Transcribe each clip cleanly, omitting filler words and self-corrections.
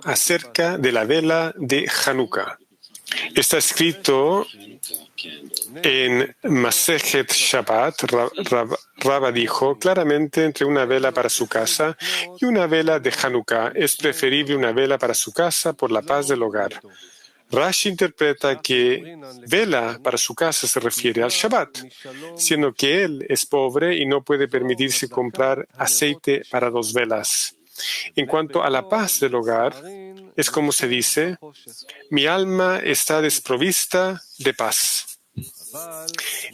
acerca de la vela de Hanukkah. Está escrito en Masejet Shabbat. Rabba dijo claramente: entre una vela para su casa y una vela de Hanukkah es preferible una vela para su casa por la paz del hogar. Rashi interpreta que vela para su casa se refiere al Shabbat, siendo que él es pobre y no puede permitirse comprar aceite para 2 velas. En cuanto a la paz del hogar, es como se dice: mi alma está desprovista de paz.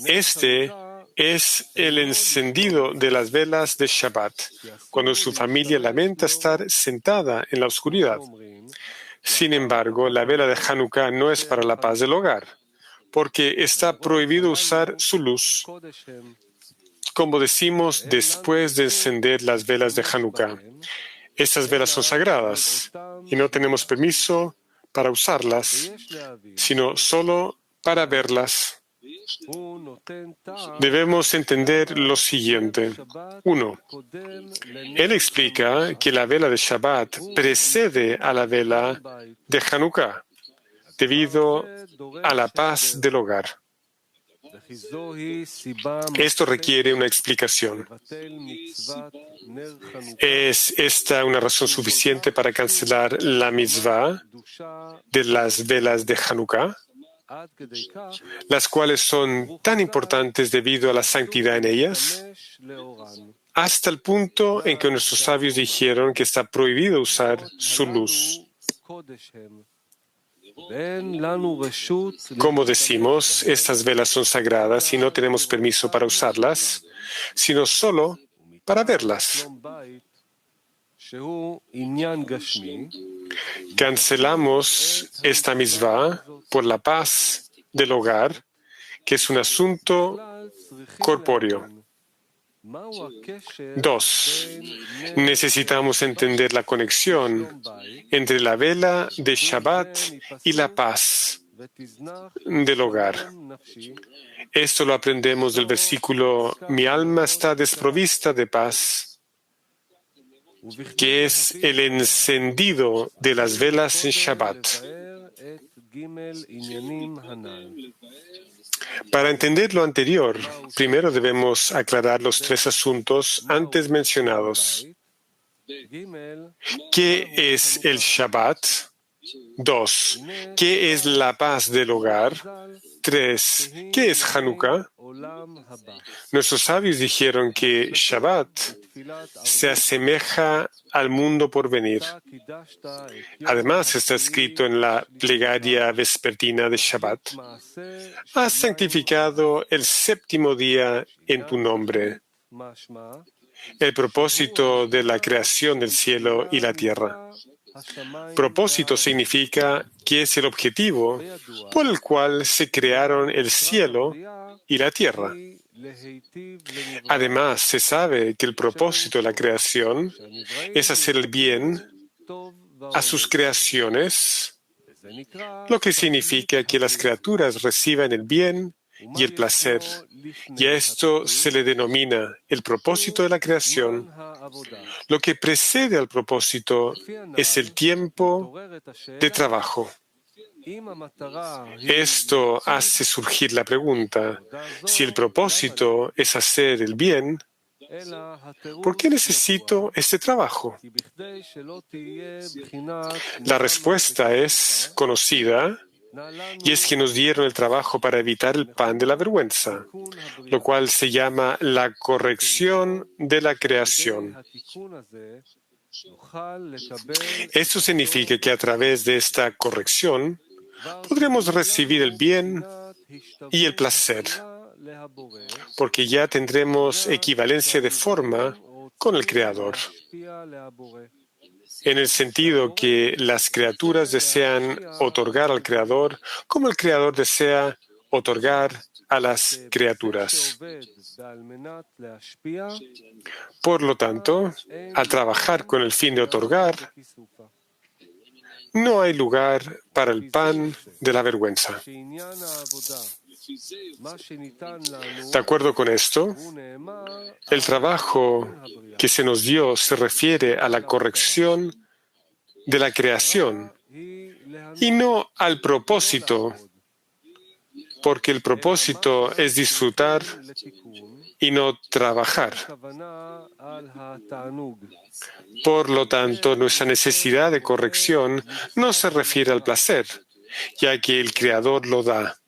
Este es el encendido de las velas de Shabbat, cuando su familia lamenta estar sentada en la oscuridad. Sin embargo, la vela de Hanukkah no es para la paz del hogar, porque está prohibido usar su luz, como decimos después de encender las velas de Hanukkah. Estas velas son sagradas y no tenemos permiso para usarlas, sino solo para verlas. Debemos entender lo siguiente. 1. Él explica que la vela de Shabbat precede a la vela de Hanukkah debido a la paz del hogar. Esto requiere una explicación. ¿Es esta una razón suficiente para cancelar la mitzvah de las velas de Hanukkah, las cuales son tan importantes debido a la santidad en ellas? Hasta el punto en que nuestros sabios dijeron que está prohibido usar su luz. Como decimos, estas velas son sagradas y no tenemos permiso para usarlas, sino solo para verlas. Cancelamos esta mitzvah por la paz del hogar, que es un asunto corpóreo. 2. Necesitamos entender la conexión entre la vela de Shabbat y la paz del hogar. Esto lo aprendemos del versículo: mi alma está desprovista de paz, que es el encendido de las velas en Shabbat. Para entender lo anterior, primero debemos aclarar los 3 asuntos antes mencionados. ¿Qué es el Shabbat? 2. ¿Qué es la paz del hogar? 3. ¿Qué es Hanukkah? Nuestros sabios dijeron que Shabbat se asemeja al mundo por venir. Además, está escrito en la plegaria vespertina de Shabbat: has santificado el 7º día en tu nombre, el propósito de la creación del cielo y la tierra. Propósito significa que es el objetivo por el cual se crearon el cielo y la tierra. Además, se sabe que el propósito de la creación es hacer el bien a sus creaciones, lo que significa que las criaturas reciban el bien y el placer, y a esto se le denomina el propósito de la creación. Lo que precede al propósito es el tiempo de trabajo. Esto hace surgir la pregunta: si el propósito es hacer el bien, ¿por qué necesito este trabajo? La respuesta es conocida, y es que nos dieron el trabajo para evitar el pan de la vergüenza, lo cual se llama la corrección de la creación. Esto significa que a través de esta corrección podremos recibir el bien y el placer, porque ya tendremos equivalencia de forma con el Creador, en el sentido que las criaturas desean otorgar al Creador como el Creador desea otorgar a las criaturas. Por lo tanto, al trabajar con el fin de otorgar, no hay lugar para el pan de la vergüenza. De acuerdo con esto, el trabajo que se nos dio se refiere a la corrección de la creación y no al propósito, porque el propósito es disfrutar y no trabajar. Por lo tanto, nuestra necesidad de corrección no se refiere al placer, ya que el Creador lo da,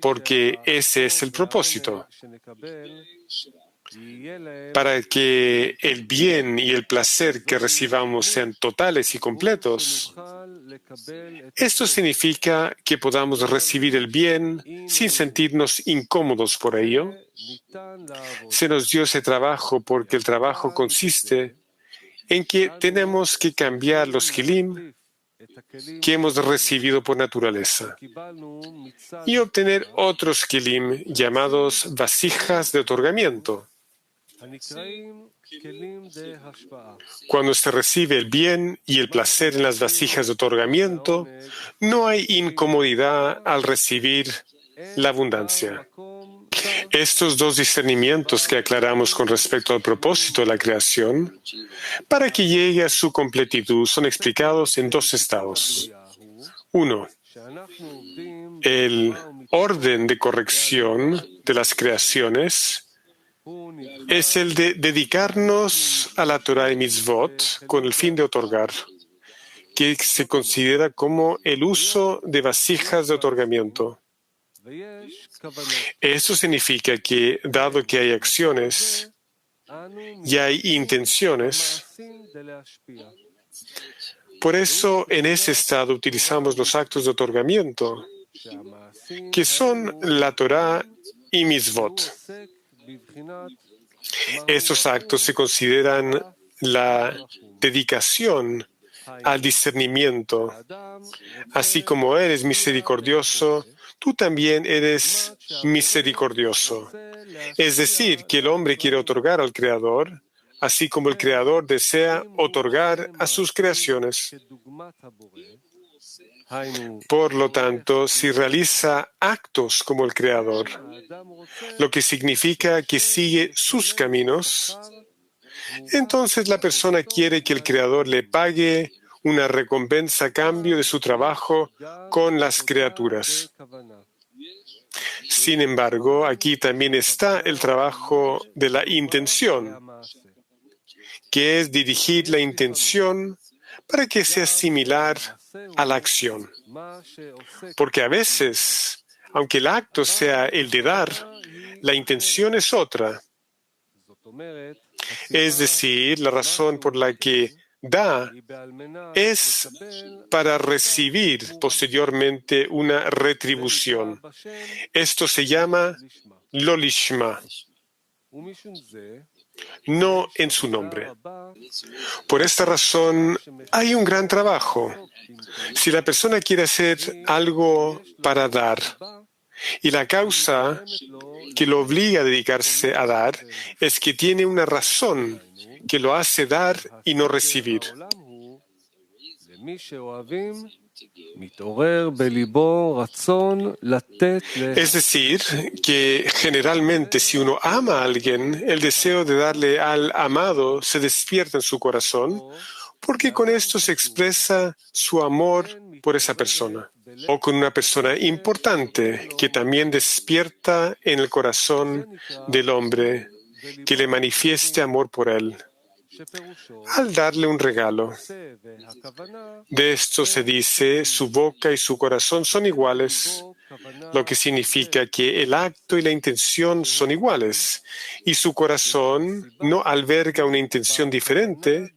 porque ese es el propósito. Para que el bien y el placer que recibamos sean totales y completos, esto significa que podamos recibir el bien sin sentirnos incómodos por ello. Se nos dio ese trabajo porque el trabajo consiste en que tenemos que cambiar los kilim que hemos recibido por naturaleza y obtener otros kilim llamados vasijas de otorgamiento. Cuando se recibe el bien y el placer en las vasijas de otorgamiento, no hay incomodidad al recibir la abundancia. Estos dos discernimientos que aclaramos con respecto al propósito de la creación, para que llegue a su completitud, son explicados en dos estados. Uno, el orden de corrección de las creaciones es el de dedicarnos a la Torah y Mitzvot con el fin de otorgar, que se considera como el uso de vasijas de otorgamiento. Esto significa que, dado que hay acciones y hay intenciones, por eso en ese estado utilizamos los actos de otorgamiento, que son la Torah y Mitzvot. Estos actos se consideran la dedicación al discernimiento. Así como eres misericordioso, tú también eres misericordioso. Es decir, que el hombre quiere otorgar al Creador, así como el Creador desea otorgar a sus creaciones. Por lo tanto, si realiza actos como el Creador, lo que significa que sigue sus caminos, entonces la persona quiere que el Creador le pague una recompensa a cambio de su trabajo con las criaturas. Sin embargo, aquí también está el trabajo de la intención, que es dirigir la intención para que sea similar a la acción. Porque a veces, aunque el acto sea el de dar, la intención es otra. Es decir, la razón por la que da es para recibir posteriormente una retribución. Esto se llama lo lishma, no en su nombre. Por esta razón, hay un gran trabajo. Si la persona quiere hacer algo para dar, y la causa que lo obliga a dedicarse a dar es que tiene una razón que lo hace dar y no recibir. Es decir, que generalmente si uno ama a alguien, el deseo de darle al amado se despierta en su corazón, porque con esto se expresa su amor por esa persona. O con una persona importante que también despierta en el corazón del hombre, que le manifieste amor por él, al darle un regalo. De esto se dice, su boca y su corazón son iguales, lo que significa que el acto y la intención son iguales, y su corazón no alberga una intención diferente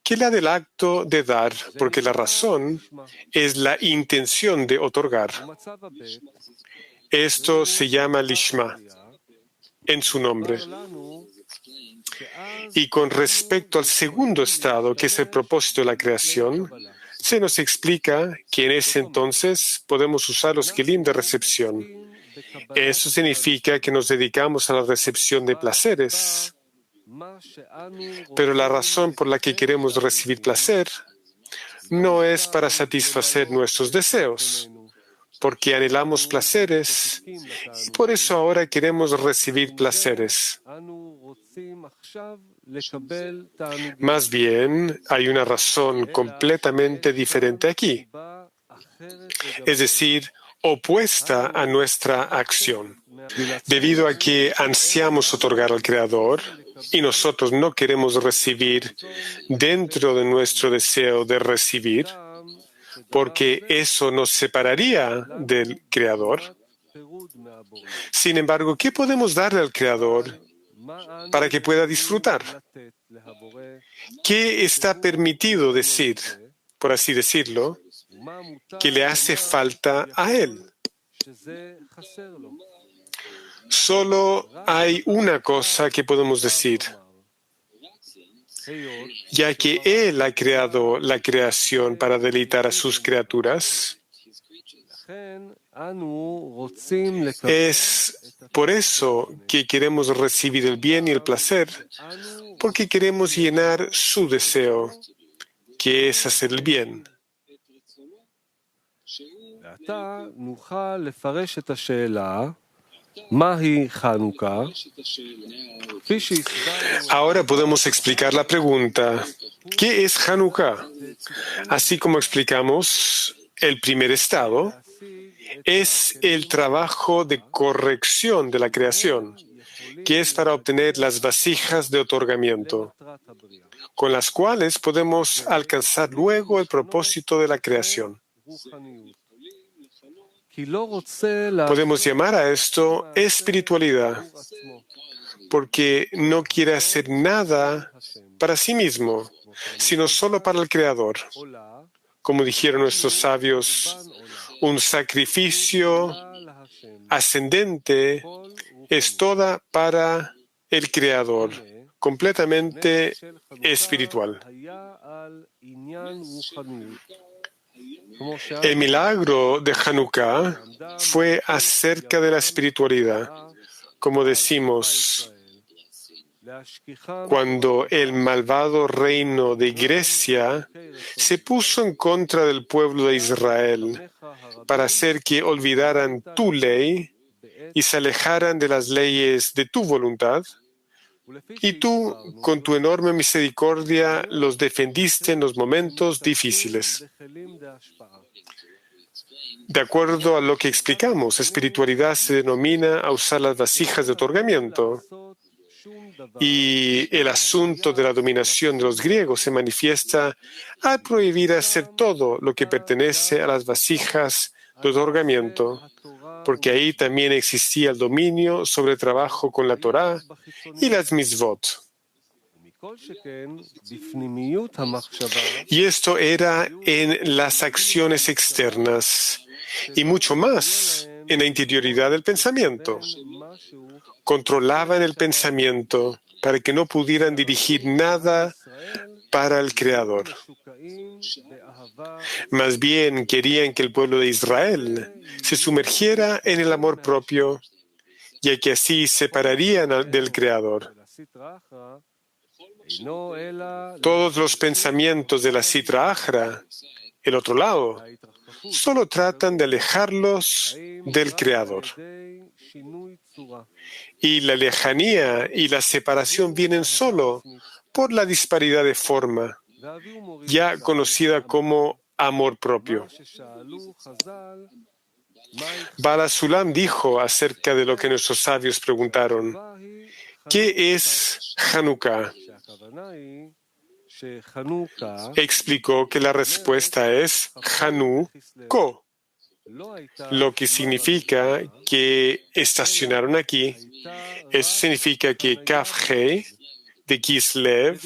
que la del acto de dar, porque la razón es la intención de otorgar. Esto se llama lishma, en su nombre. Y con respecto al segundo estado, que es el propósito de la creación, se nos explica que en ese entonces podemos usar los kelim de recepción. Eso significa que nos dedicamos a la recepción de placeres. Pero la razón por la que queremos recibir placer no es para satisfacer nuestros deseos, porque anhelamos placeres y por eso ahora queremos recibir placeres. Más bien, hay una razón completamente diferente aquí, es decir, opuesta a nuestra acción. Debido a que ansiamos otorgar al Creador y nosotros no queremos recibir dentro de nuestro deseo de recibir, porque eso nos separaría del Creador. Sin embargo, ¿qué podemos darle al Creador para que pueda disfrutar? ¿Qué está permitido decir, por así decirlo, que le hace falta a Él? Solo hay una cosa que podemos decir, ya que Él ha creado la creación para deleitar a sus criaturas. Es por eso que queremos recibir el bien y el placer, porque queremos llenar su deseo, que es hacer el bien. Ahora podemos explicar la pregunta, ¿qué es Hanukkah? Así como explicamos, el primer estado es el trabajo de corrección de la creación, que es para obtener las vasijas de otorgamiento, con las cuales podemos alcanzar luego el propósito de la creación. Podemos llamar a esto espiritualidad, porque no quiere hacer nada para sí mismo, sino solo para el Creador. Como dijeron nuestros sabios, un sacrificio ascendente es toda para el Creador, completamente espiritual. El milagro de Hanukkah fue acerca de la espiritualidad. Como decimos, cuando el malvado reino de Grecia se puso en contra del pueblo de Israel para hacer que olvidaran tu ley y se alejaran de las leyes de tu voluntad, y tú, con tu enorme misericordia, los defendiste en los momentos difíciles. De acuerdo a lo que explicamos, espiritualidad se denomina a usar las vasijas de otorgamiento. Y el asunto de la dominación de los griegos se manifiesta al prohibir hacer todo lo que pertenece a las vasijas de otorgamiento, porque ahí también existía el dominio sobre el trabajo con la Torá y las mitzvot. Y esto era en las acciones externas y mucho más en la interioridad del pensamiento. Controlaban el pensamiento para que no pudieran dirigir nada para el Creador. Más bien querían que el pueblo de Israel se sumergiera en el amor propio, ya que así separarían del Creador. Todos los pensamientos de la Sitra Achra, el otro lado, solo tratan de alejarlos del Creador. Y la lejanía y la separación vienen solo por la disparidad de forma, ya conocida como amor propio. Bala Sulam dijo acerca de lo que nuestros sabios preguntaron, ¿qué es Hanukkah? Explicó que la respuesta es Hanu-ko, lo que significa que estacionaron aquí. Eso significa que Kaf Hei de Kislev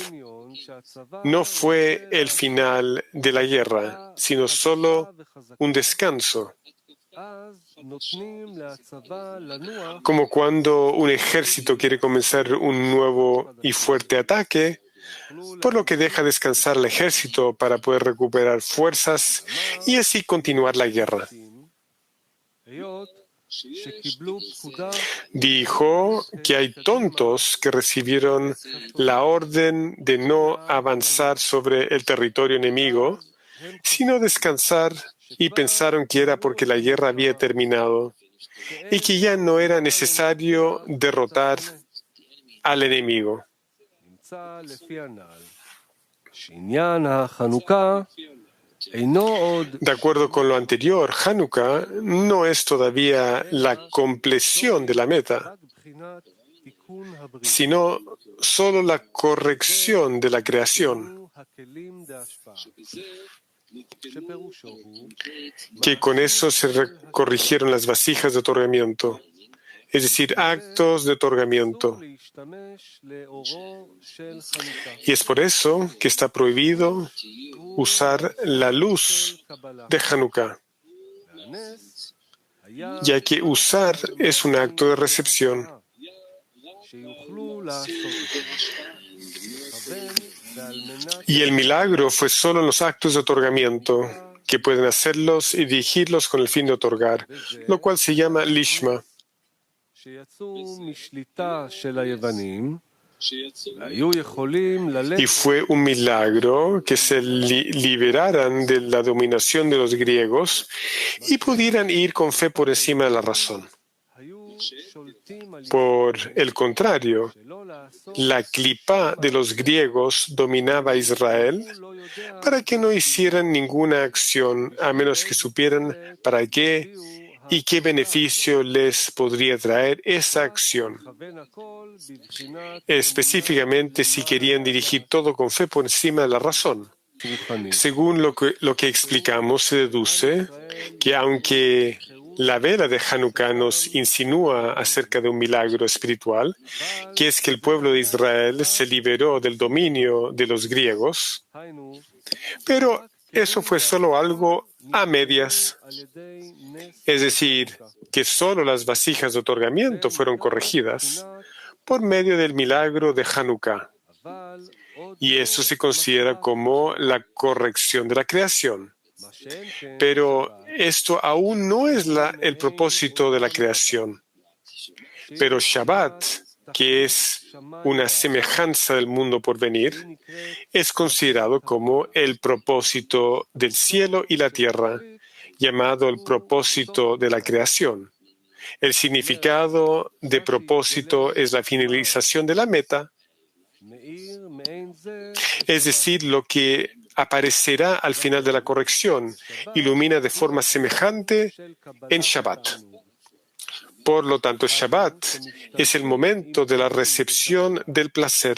no fue el final de la guerra, sino solo un descanso. Como cuando un ejército quiere comenzar un nuevo y fuerte ataque, por lo que deja descansar al ejército para poder recuperar fuerzas y así continuar la guerra. Dijo que hay tontos que recibieron la orden de no avanzar sobre el territorio enemigo, sino descansar, y pensaron que era porque la guerra había terminado y que ya no era necesario derrotar al enemigo. De acuerdo con lo anterior, Hanukkah no es todavía la compleción de la meta, sino solo la corrección de la creación, que con eso se corrigieron las vasijas de otorgamiento, es decir, actos de otorgamiento. Y es por eso que está prohibido usar la luz de Hanukkah, ya que usar es un acto de recepción. Y el milagro fue solo en los actos de otorgamiento, que pueden hacerlos y dirigirlos con el fin de otorgar, lo cual se llama lishma. Y fue un milagro que se liberaran de la dominación de los griegos y pudieran ir con fe por encima de la razón. Por el contrario, la clipá de los griegos dominaba a Israel para que no hicieran ninguna acción a menos que supieran para qué y qué beneficio les podría traer esa acción. Específicamente, si querían dirigir todo con fe por encima de la razón. Según lo que explicamos, se deduce que aunque la vela de Hanukkah nos insinúa acerca de un milagro espiritual, que es que el pueblo de Israel se liberó del dominio de los griegos, pero eso fue solo algo a medias, es decir, que solo las vasijas de otorgamiento fueron corregidas por medio del milagro de Hanukkah. Y eso se considera como la corrección de la creación. Pero esto aún no es el propósito de la creación. Pero Shabbat, que es una semejanza del mundo por venir, es considerado como el propósito del cielo y la tierra, llamado el propósito de la creación. El significado de propósito es la finalización de la meta, es decir, lo que aparecerá al final de la corrección, ilumina de forma semejante en Shabbat. Por lo tanto, Shabbat es el momento de la recepción del placer,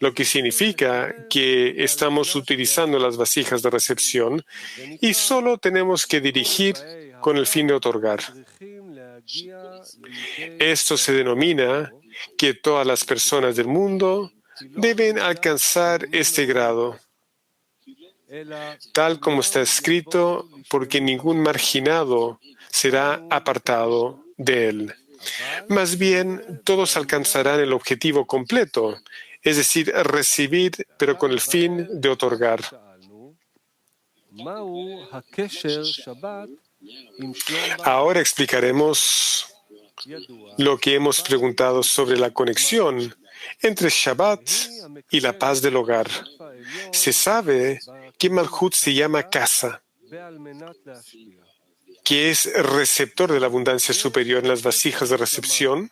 lo que significa que estamos utilizando las vasijas de recepción y solo tenemos que dirigir con el fin de otorgar. Esto se denomina que todas las personas del mundo deben alcanzar este grado, tal como está escrito, porque ningún marginado será apartado de él. Más bien, todos alcanzarán el objetivo completo, es decir, recibir, pero con el fin de otorgar. Ahora explicaremos lo que hemos preguntado sobre la conexión entre Shabbat y la paz del hogar. Se sabe que Malhut se llama casa, que es receptor de la abundancia superior en las vasijas de recepción,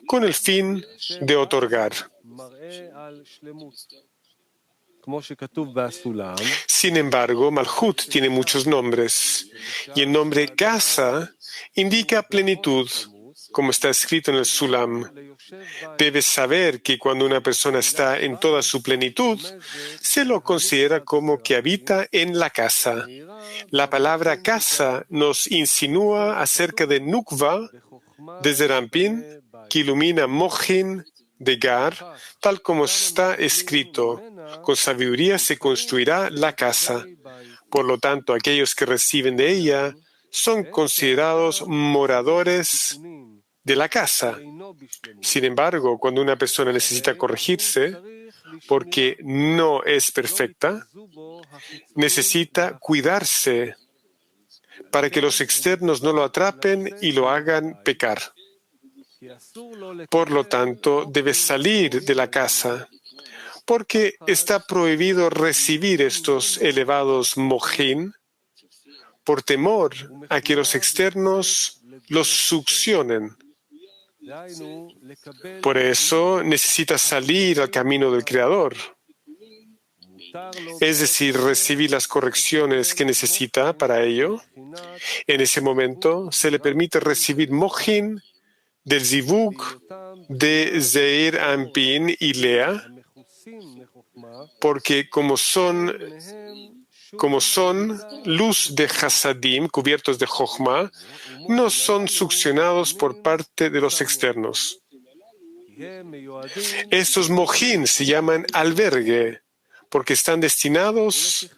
con el fin de otorgar. Sin embargo, Malhut tiene muchos nombres, y el nombre casa indica plenitud, como está escrito en el Sulam. Debes saber que cuando una persona está en toda su plenitud, se lo considera como que habita en la casa. La palabra casa nos insinúa acerca de Nukva, de Zerampin, que ilumina Mochin, de Gar, tal como está escrito. Con sabiduría se construirá la casa. Por lo tanto, aquellos que reciben de ella son considerados moradores de la casa. Sin embargo, cuando una persona necesita corregirse, porque no es perfecta, necesita cuidarse para que los externos no lo atrapen y lo hagan pecar. Por lo tanto, debe salir de la casa, porque está prohibido recibir estos elevados mojin por temor a que los externos los succionen. Por eso necesita salir al camino del Creador, es decir, recibir las correcciones que necesita para ello. En ese momento se le permite recibir Mohin del Zivug de Zeir Anpin y Lea, porque como son luz de Hasadim cubiertos de Jochma, no son succionados por parte de los externos. Estos mojín se llaman albergue, porque están destinados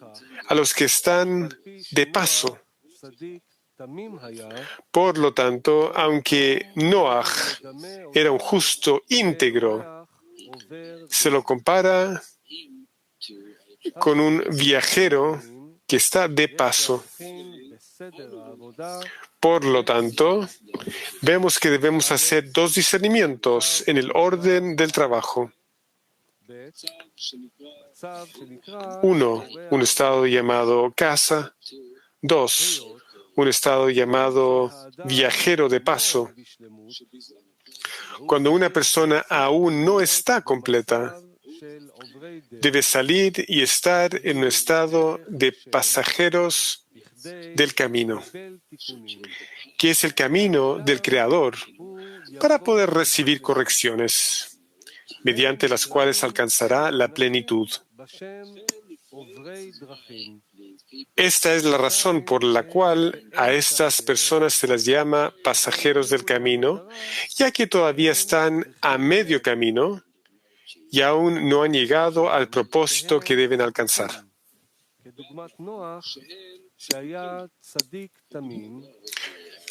a los que están de paso. Por lo tanto, aunque Noach era un justo íntegro, se lo compara con un viajero que está de paso. Por lo tanto, vemos que debemos hacer dos discernimientos en el orden del trabajo. Uno, un estado llamado casa. Dos, un estado llamado viajero de paso. Cuando una persona aún no está completa, debe salir y estar en un estado de pasajeros del camino, que es el camino del Creador, para poder recibir correcciones, mediante las cuales alcanzará la plenitud. Esta es la razón por la cual a estas personas se las llama pasajeros del camino, ya que todavía están a medio camino y aún no han llegado al propósito que deben alcanzar.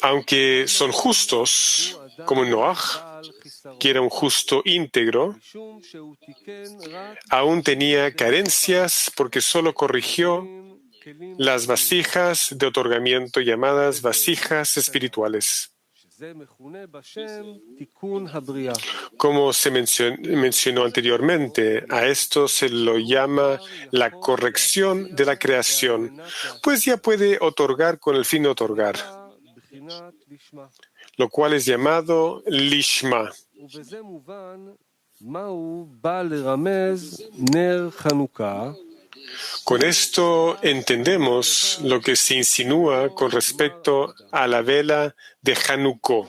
Aunque son justos, como Noach, que era un justo íntegro, aún tenía carencias porque solo corrigió las vasijas de otorgamiento llamadas vasijas espirituales. Como se mencionó anteriormente, a esto se lo llama la corrección de la creación, pues ya puede otorgar con el fin de otorgar, lo cual es llamado Lishma. Con esto entendemos lo que se insinúa con respecto a la vela de Hanukkah,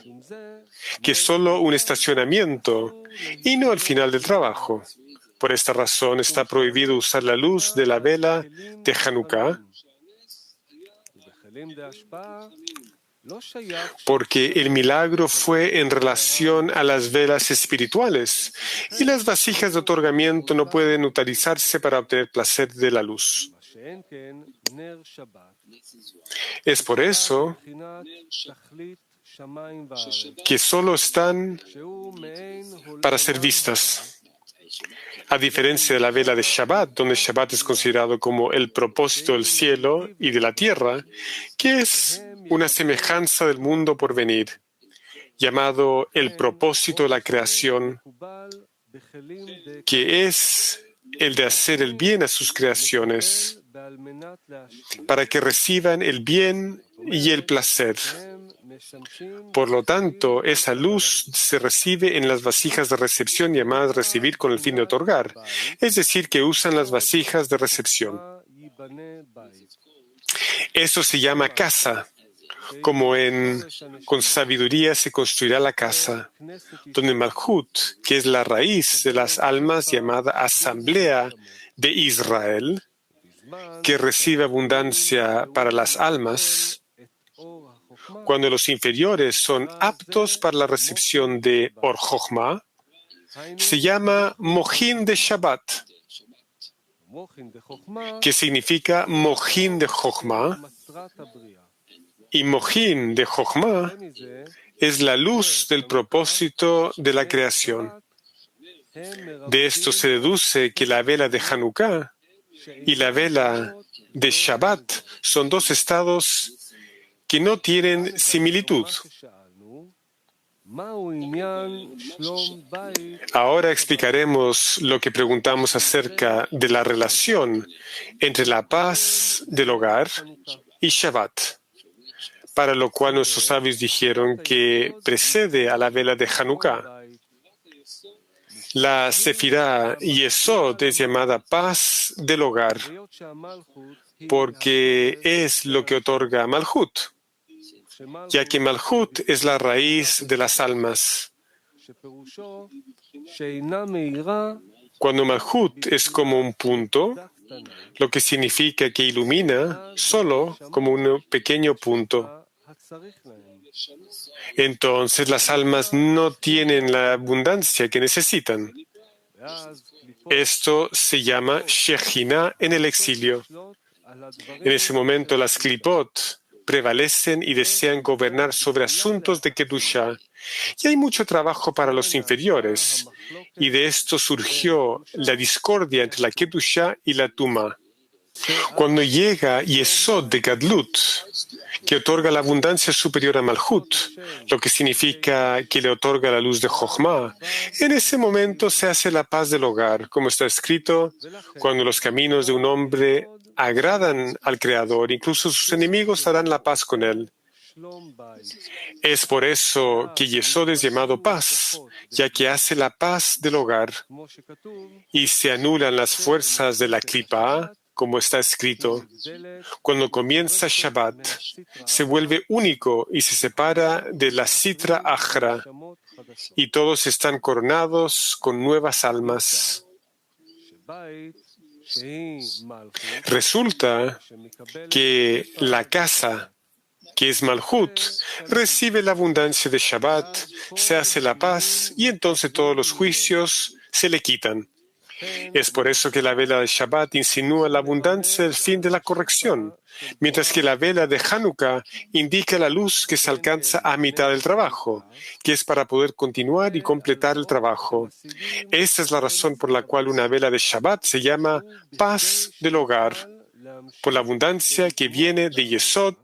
que es solo un estacionamiento y no el final del trabajo. Por esta razón está prohibido usar la luz de la vela de Hanukkah, porque el milagro fue en relación a las velas espirituales y las vasijas de otorgamiento no pueden utilizarse para obtener placer de la luz. Es por eso que solo están para ser vistas. A diferencia de la vela de Shabbat, donde Shabbat es considerado como el propósito del cielo y de la tierra, que es una semejanza del mundo por venir, llamado el propósito de la creación, que es el de hacer el bien a sus creaciones, para que reciban el bien y el placer. Por lo tanto, esa luz se recibe en las vasijas de recepción llamadas recibir con el fin de otorgar, es decir, que usan las vasijas de recepción. Eso se llama casa, como con sabiduría se construirá la casa, donde Malchut, que es la raíz de las almas llamada Asamblea de Israel, que recibe abundancia para las almas, cuando los inferiores son aptos para la recepción de Or Jochma, se llama Mojín de Shabbat, que significa Mojín de Jochma, y Mojín de Jochma es la luz del propósito de la creación. De esto se deduce que la vela de Hanukkah y la vela de Shabbat son dos estados que no tienen similitud. Ahora explicaremos lo que preguntamos acerca de la relación entre la paz del hogar y Shabbat, para lo cual nuestros sabios dijeron que precede a la vela de Hanukkah. La Sefirá Yesod es llamada paz del hogar, porque es lo que otorga Malhut, ya que Malhut es la raíz de las almas. Cuando Malhut es como un punto, lo que significa que ilumina solo como un pequeño punto. Entonces las almas no tienen la abundancia que necesitan. Esto se llama Shejina en el exilio. En ese momento las Klipot prevalecen y desean gobernar sobre asuntos de Kedushá. Y hay mucho trabajo para los inferiores. Y de esto surgió la discordia entre la Kedushá y la Tuma. Cuando llega Yesod de Gadlut, que otorga la abundancia superior a Malhut, lo que significa que le otorga la luz de Jochma, en ese momento se hace la paz del hogar, como está escrito, cuando los caminos de un hombre agradan al Creador, incluso sus enemigos harán la paz con él. Es por eso que Yesod es llamado paz, ya que hace la paz del hogar y se anulan las fuerzas de la Klipa, como está escrito. Cuando comienza Shabbat, se vuelve único y se separa de la Sitra Achra, y todos están coronados con nuevas almas. Resulta que la casa, que es Malhut, recibe la abundancia de Shabbat, se hace la paz y entonces todos los juicios se le quitan. Es por eso que la vela de Shabbat insinúa la abundancia del fin de la corrección, mientras que la vela de Hanukkah indica la luz que se alcanza a mitad del trabajo, que es para poder continuar y completar el trabajo. Esta es la razón por la cual una vela de Shabbat se llama paz del hogar, por la abundancia que viene de Yesod.